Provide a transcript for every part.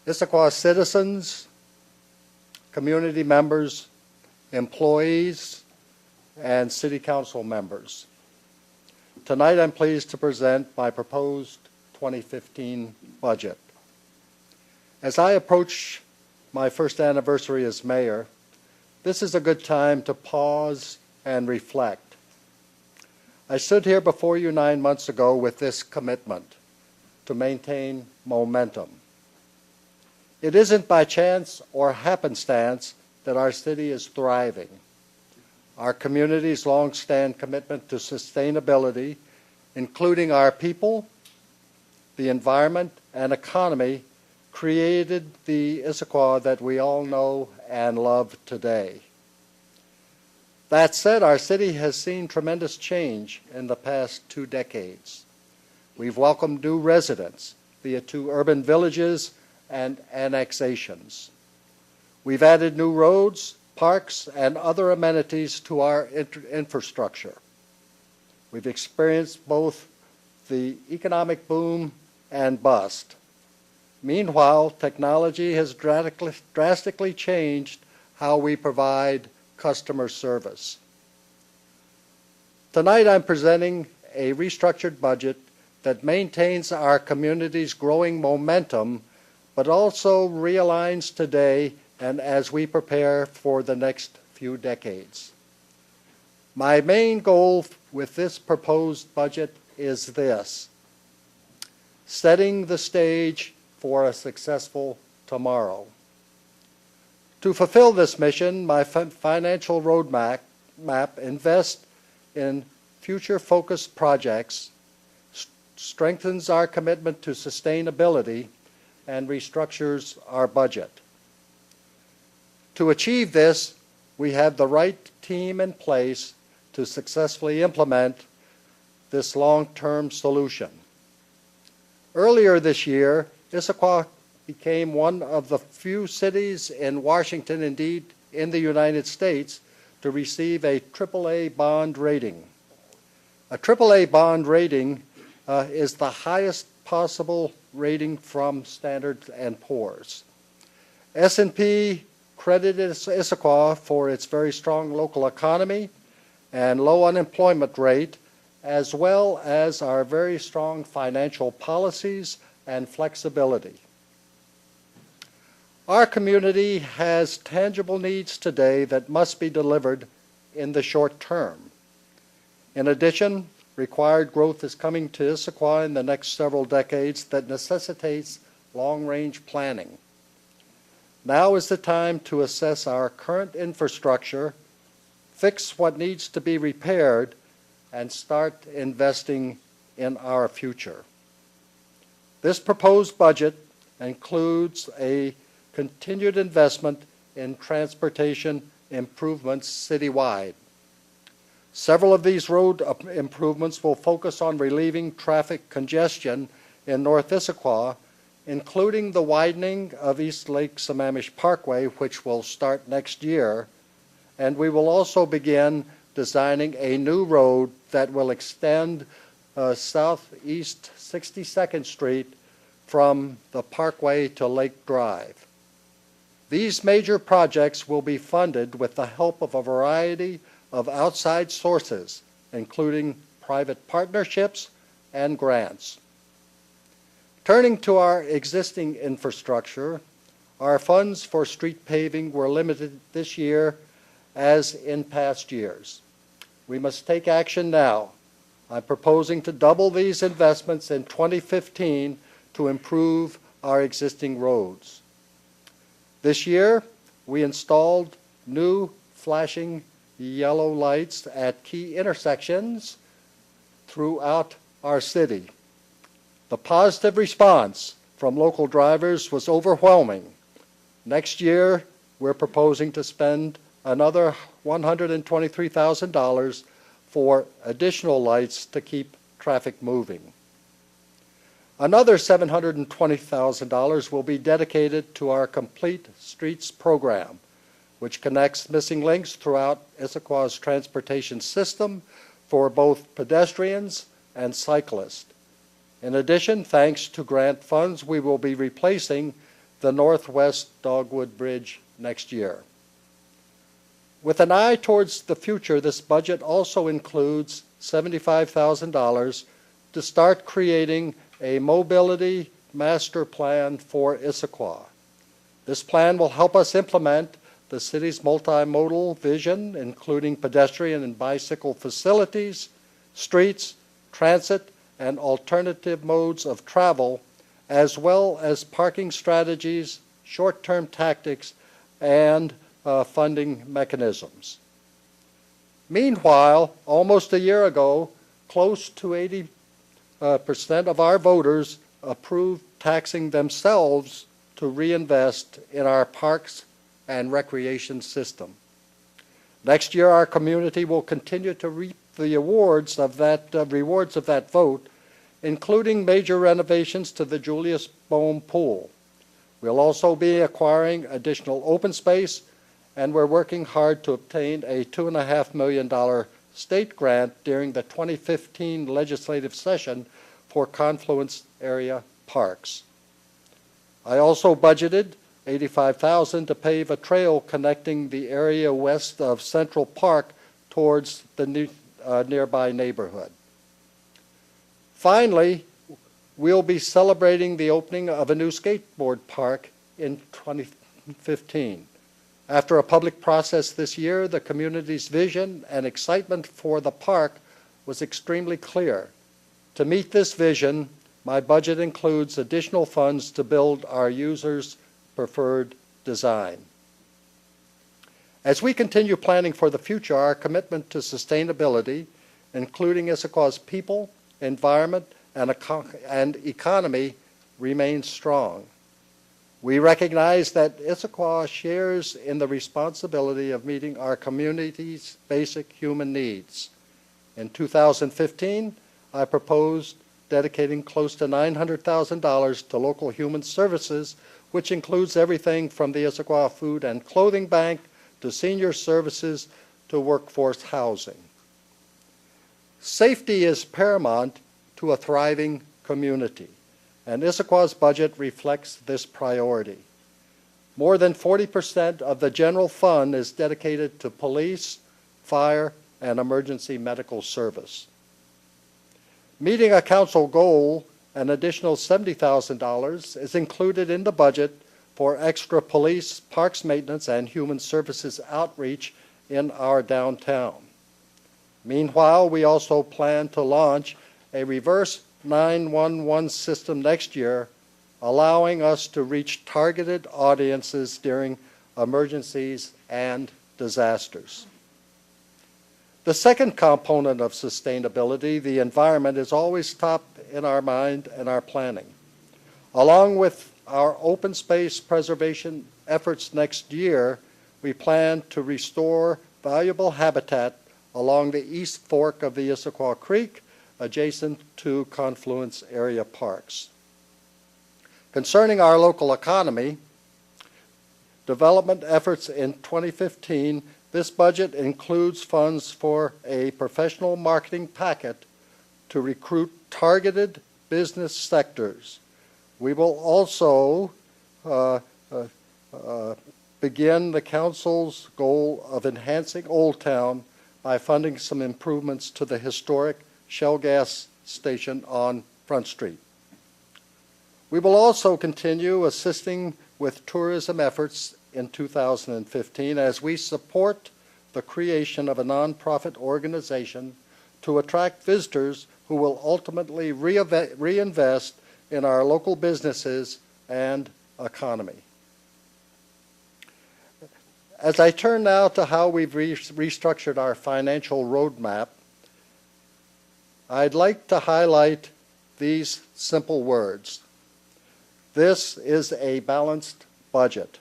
Issaquah citizens, community members, employees, and City Council members. Tonight I'm pleased to present my proposed 2015 budget. As I approach my first anniversary as mayor, this is a good time to pause and reflect. I stood here before you 9 months ago with this commitment to maintain momentum. It isn't by chance or happenstance that our city is thriving. Our community's long-standing commitment to sustainability, including our people, the environment, and economy, created the Issaquah that we all know and love today. That said, our city has seen tremendous change in the past 2 decades. We've welcomed new residents via 2 urban villages and annexations. We've added new roads, parks, and other amenities to our infrastructure. We've experienced both the economic boom and bust. Meanwhile, technology has drastically changed how we provide customer service. Tonight I'm presenting a restructured budget that maintains our community's growing momentum, but also realigns today and as we prepare for the next few decades. My main goal with this proposed budget is this: setting the stage for a successful tomorrow. To fulfill this mission, my financial roadmap invests in future-focused projects, strengthens our commitment to sustainability, and restructures our budget. To achieve this, we have the right team in place to successfully implement this long-term solution. Earlier this year, Issaquah became one of the few cities in Washington, indeed in the United States, to receive a AAA bond rating. A AAA bond rating is the highest possible rating from Standard & Poor's. S&P credited Issaquah for its very strong local economy and low unemployment rate, as well as our very strong financial policies and flexibility. Our community has tangible needs today that must be delivered in the short term. In addition, required growth is coming to Issaquah in the next several decades that necessitates long-range planning. Now is the time to assess our current infrastructure, fix what needs to be repaired, and start investing in our future. This proposed budget includes a continued investment in transportation improvements citywide. Several of these road improvements will focus on relieving traffic congestion in North Issaquah, including the widening of East Lake Sammamish Parkway, which will start next year, and we will also begin designing a new road that will extend southeast 62nd Street from the Parkway to Lake Drive. These major projects will be funded with the help of a variety of outside sources, including private partnerships and grants. Turning to our existing infrastructure, our funds for street paving were limited this year as in past years. We must take action now. I'm proposing to double these investments in 2015 to improve our existing roads. This year, we installed new flashing yellow lights at key intersections throughout our city. The positive response from local drivers was overwhelming. Next year, we're proposing to spend another $123,000 for additional lights to keep traffic moving. Another $720,000 will be dedicated to our Complete Streets program, which connects missing links throughout Issaquah's transportation system for both pedestrians and cyclists. In addition, thanks to grant funds, we will be replacing the Northwest Dogwood Bridge next year. With an eye towards the future, this budget also includes $75,000 to start creating a mobility master plan for Issaquah. This plan will help us implement the city's multimodal vision, including pedestrian and bicycle facilities, streets, transit, and alternative modes of travel, as well as parking strategies, short-term tactics, and funding mechanisms. Meanwhile, almost a year ago, close to 80% of our voters approved taxing themselves to reinvest in our parks and recreation system. Next year, our community will continue to reap the rewards of that vote, including major renovations to the Julius Bohm Pool. We'll also be acquiring additional open space, and we're working hard to obtain a $2.5 million state grant during the 2015 legislative session for confluence area parks. I also budgeted $85,000 to pave a trail connecting the area west of Central Park towards the nearby neighborhood. Finally, we'll be celebrating the opening of a new skateboard park in 2015. After a public process this year, the community's vision and excitement for the park was extremely clear. To meet this vision, my budget includes additional funds to build our users' preferred design. As we continue planning for the future, our commitment to sustainability, including Issaquah's people, environment, and economy, remains strong. We recognize that Issaquah shares in the responsibility of meeting our community's basic human needs. In 2015, I proposed dedicating close to $900,000 to local human services, which includes everything from the Issaquah Food and Clothing Bank to senior services to workforce housing. Safety is paramount to a thriving community, and Issaquah's budget reflects this priority. More than 40% of the general fund is dedicated to police, fire, and emergency medical service. Meeting a council goal, an additional $70,000 is included in the budget for extra police, parks maintenance, and human services outreach in our downtown. Meanwhile, we also plan to launch a reverse 911 system next year, allowing us to reach targeted audiences during emergencies and disasters. The second component of sustainability, the environment, is always top in our mind and our planning. Along with our open space preservation efforts next year, we plan to restore valuable habitat along the east fork of the Issaquah Creek, adjacent to confluence area parks. Concerning our local economy, development efforts in 2015, this budget includes funds for a professional marketing packet to recruit targeted business sectors. We will also begin the council's goal of enhancing Old Town by funding some improvements to the historic Shell gas station on Front Street. We will also continue assisting with tourism efforts in 2015 as we support the creation of a nonprofit organization to attract visitors who will ultimately reinvest in our local businesses and economy. As I turn now to how we've restructured our financial roadmap, I'd like to highlight these simple words. This is a balanced budget.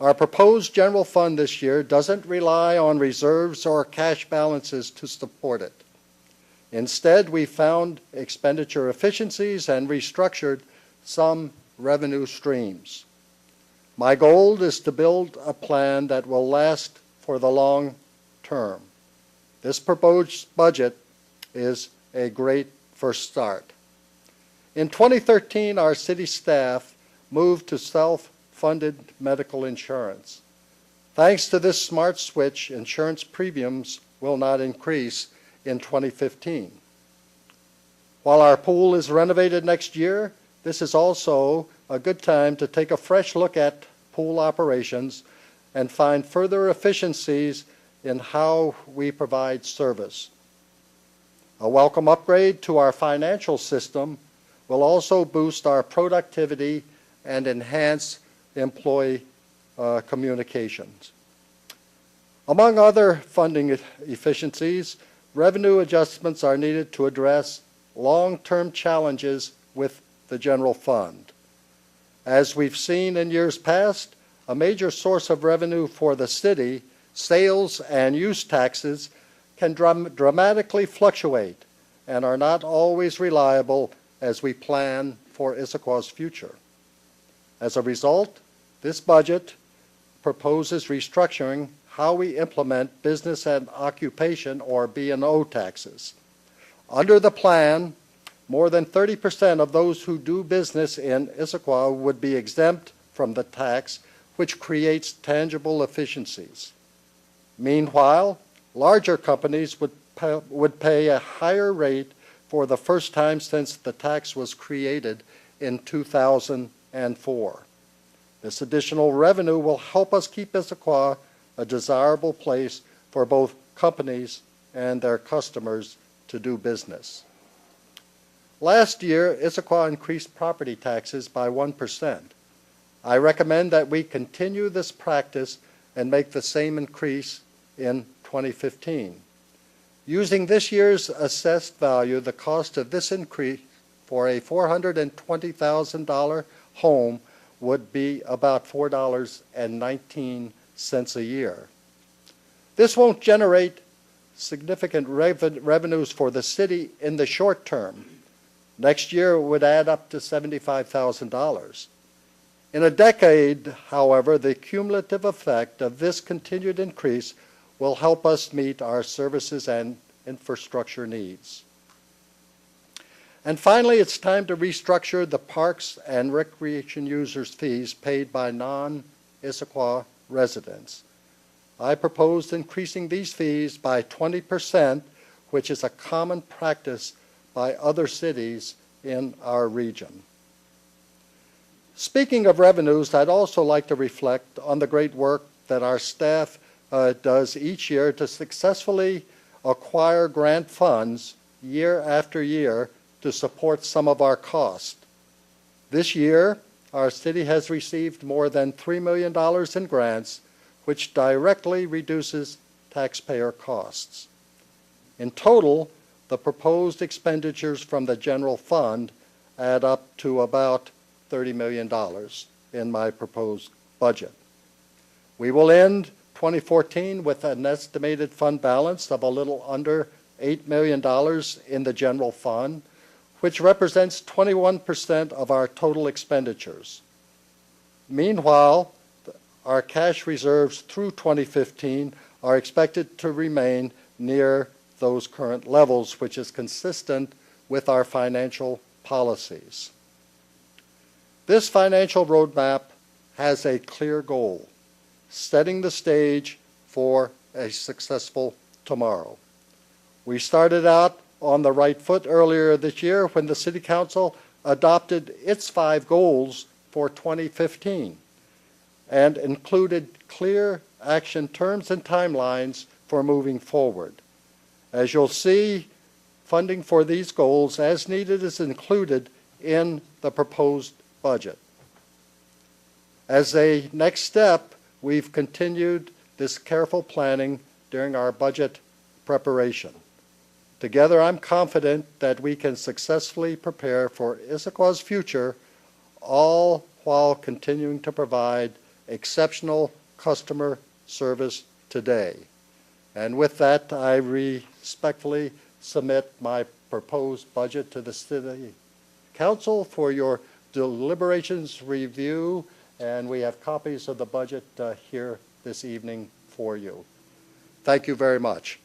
Our proposed general fund this year doesn't rely on reserves or cash balances to support it. Instead, we found expenditure efficiencies and restructured some revenue streams. My goal is to build a plan that will last for the long term. This proposed budget is a great first start. In 2013, our city staff move to self-funded medical insurance. Thanks to this smart switch, insurance premiums will not increase in 2015. While our pool is renovated next year, this is also a good time to take a fresh look at pool operations and find further efficiencies in how we provide service. A welcome upgrade to our financial system will also boost our productivity and enhance employee communications. Among other funding efficiencies, revenue adjustments are needed to address long-term challenges with the general fund. As we've seen in years past, a major source of revenue for the city, sales and use taxes, can dramatically fluctuate and are not always reliable as we plan for Issaquah's future. As a result, this budget proposes restructuring how we implement business and occupation, or B&O, taxes. Under the plan, more than 30% of those who do business in Issaquah would be exempt from the tax, which creates tangible efficiencies. Meanwhile, larger companies would pay a higher rate for the first time since the tax was created in 2004. This additional revenue will help us keep Issaquah a desirable place for both companies and their customers to do business. Last year, Issaquah increased property taxes by 1%. I recommend that we continue this practice and make the same increase in 2015. Using this year's assessed value, the cost of this increase for a $420,000 home would be about $4.19 a year. This won't generate significant revenues for the city in the short term. Next year it would add up to $75,000. In a decade, however, the cumulative effect of this continued increase will help us meet our services and infrastructure needs. And finally, it's time to restructure the parks and recreation users' fees paid by non-Issaquah residents. I proposed increasing these fees by 20%, which is a common practice by other cities in our region. Speaking of revenues, I'd also like to reflect on the great work that our staff does each year to successfully acquire grant funds year after year to support some of our costs. This year, our city has received more than $3 million in grants, which directly reduces taxpayer costs. In total, the proposed expenditures from the general fund add up to about $30 million in my proposed budget. We will end 2014 with an estimated fund balance of a little under $8 million in the general fund, which represents 21% of our total expenditures. Meanwhile, our cash reserves through 2015 are expected to remain near those current levels, which is consistent with our financial policies. This financial roadmap has a clear goal: setting the stage for a successful tomorrow. We started out on the right foot earlier this year when the City Council adopted its 5 goals for 2015 and included clear action terms and timelines for moving forward. As you'll see, funding for these goals as needed is included in the proposed budget. As a next step, we've continued this careful planning during our budget preparation. Together, I'm confident that we can successfully prepare for Issaquah's future, all while continuing to provide exceptional customer service today. And with that, I respectfully submit my proposed budget to the City Council for your deliberations review, and we have copies of the budget here this evening for you. Thank you very much.